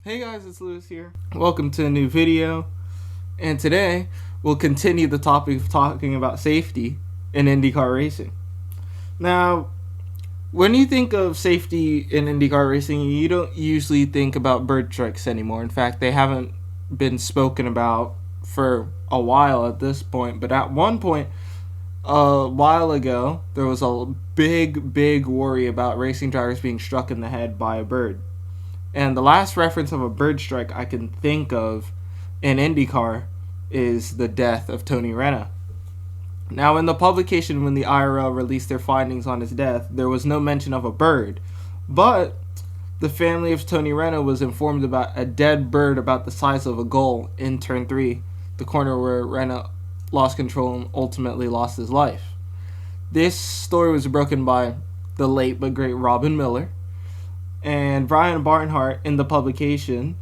Hey guys, it's Lewis here. Welcome to a new video. And today, we'll continue the topic of talking about safety in IndyCar racing. Now, when you think of safety in IndyCar racing, you don't usually think about bird strikes anymore. In fact, they haven't been spoken about for a while at this point. But at one point, a while ago, there was a big worry about racing drivers being struck in the head by a bird. And the last reference of a bird strike I can think of in IndyCar is the death of Tony Renna. Now, in the publication when the IRL released their findings on his death, there was no mention of a bird, but the family of Tony Renna was informed about a dead bird about the size of a gull in Turn 3, the corner where Renna lost control and ultimately lost his life. This story was broken by the late but great Robin Miller, and Brian Barnhart, in the publication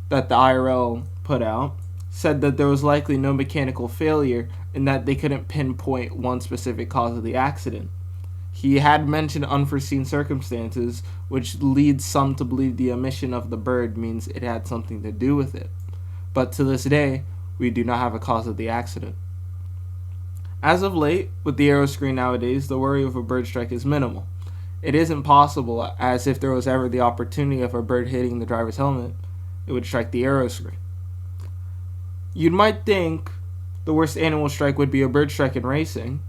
that the IRL put out, said that there was likely no mechanical failure and that they couldn't pinpoint one specific cause of the accident. He had mentioned unforeseen circumstances, which leads some to believe the omission of the bird means it had something to do with it. But to this day, we do not have a cause of the accident. As of late, with the aero screen nowadays, the worry of a bird strike is minimal. It isn't possible, as if there was ever the opportunity of a bird hitting the driver's helmet, it would strike the aero screen. You might think the worst animal strike would be a bird strike in racing,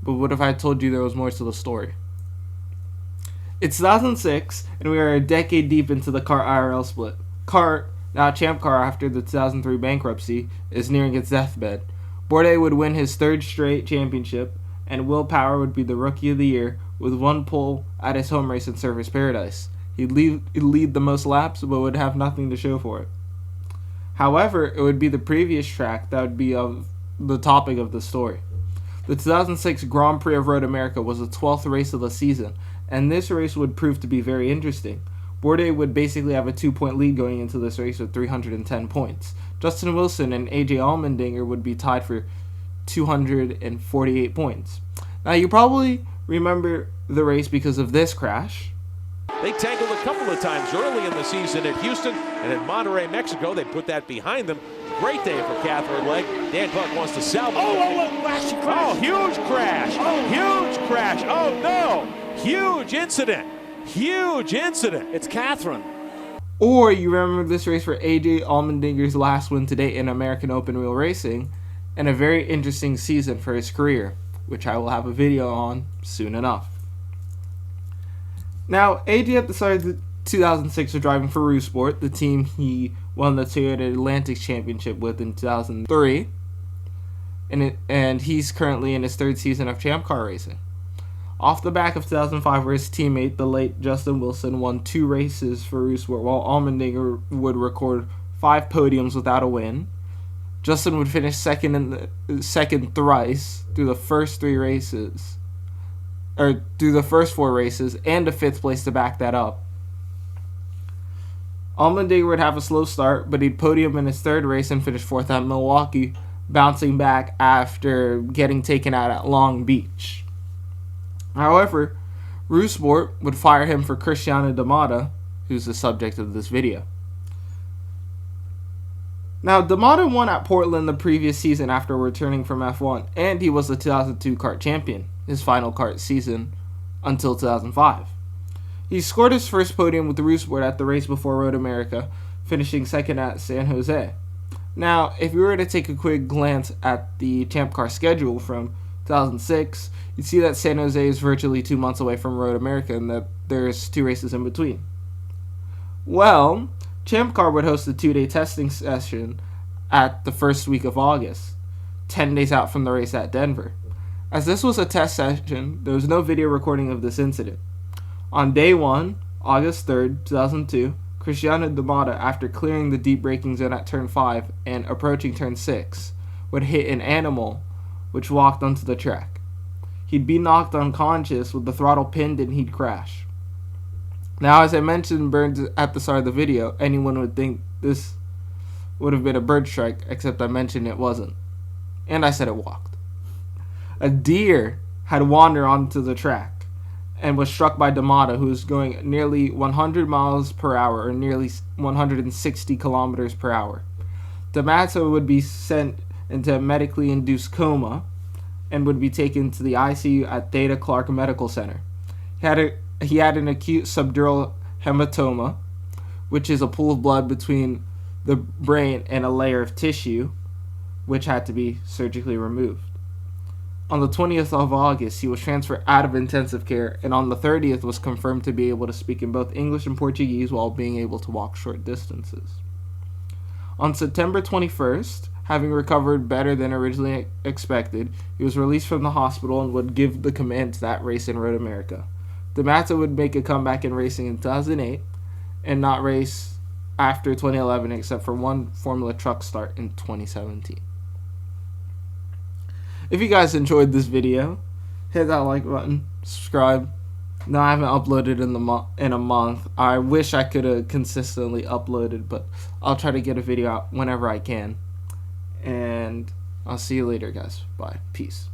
but what if I told you there was more to the story? It's 2006, and we are a decade deep into the CART IRL split. CART, now Champ Car after the 2003 bankruptcy, is nearing its deathbed. Bourdais would win his third straight championship, and Will Power would be the Rookie of the Year with one pole at his home race in Surfers Paradise. He'd lead the most laps, but would have nothing to show for it. However, it would be the previous track that would be of the topic of the story. The 2006 Grand Prix of Road America was the 12th race of the season, and this race would prove to be very interesting. Bourdais would basically have a 2-point lead going into this race with 310 points. Justin Wilson and AJ Allmendinger would be tied for 248 points. Now, you probably remember the race because of this crash. They tangled a couple of times early in the season at Houston and at Monterrey, Mexico. They put that behind them. Great day for Catherine Legg. Dan Clark wants to salvage. Flashy crash. Oh, huge crash. Huge crash. Oh, no. Huge incident. Huge incident. It's Catherine. Or you remember this race for AJ Allmendinger's last win to date in American open wheel racing, and a very interesting season for his career, which I will have a video on soon enough. Now, AJ at the start of 2006 was driving for Rousport, the team he won the Toyota Atlantic Championship with in 2003, and he's currently in his third season of Champ Car racing. Off the back of 2005, where his teammate, the late Justin Wilson, won 2 races for Rousport, while Allmendinger would record 5 podiums without a win. Justin would finish second thrice through the first 4 races, and a 5th place to back that up. Allmendinger would have a slow start, but he'd podium in his 3rd race and finish 4th at Milwaukee, bouncing back after getting taken out at Long Beach. However, Rousport would fire him for Cristiano da Matta, who's the subject of this video. Now, da Matta won at Portland the previous season after returning from F1, and he was the 2002 CART champion, his final CART season until 2005. He scored his first podium with the Rousport at the race before Road America, finishing 2nd at San Jose. Now, if you were to take a quick glance at the Champ Car schedule from 2006, you'd see that San Jose is virtually 2 months away from Road America and that there's 2 races in between. Well, Champ Car would host a 2-day testing session at the first week of August, 10 days out from the race at Denver. As this was a test session, there was no video recording of this incident. On day 1, August 3rd, 2002, Cristiano da Matta, after clearing the deep braking zone at turn 5 and approaching turn 6, would hit an animal which walked onto the track. He'd be knocked unconscious with the throttle pinned and he'd crash. Now, as I mentioned at the start of the video, anyone would think this would have been a bird strike, except I mentioned it wasn't. And I said it walked. A deer had wandered onto the track, and was struck by da Matta, who was going nearly 100 miles per hour, or nearly 160 kilometers per hour. Da Matta would be sent into a medically induced coma and would be taken to the ICU at Theta Clark Medical Center. He had an acute subdural hematoma, which is a pool of blood between the brain and a layer of tissue, which had to be surgically removed. On the 20th of August, he was transferred out of intensive care, and on the 30th was confirmed to be able to speak in both English and Portuguese while being able to walk short distances. On September 21st, having recovered better than originally expected, he was released from the hospital and would give the command to that race in Road America. Da Matta would make a comeback in racing in 2008 and not race after 2011 except for one Formula Truck start in 2017. If you guys enjoyed this video, hit that like button, subscribe. No, I haven't uploaded in a month. I wish I could have consistently uploaded, but I'll try to get a video out whenever I can. And I'll see you later, guys. Bye. Peace.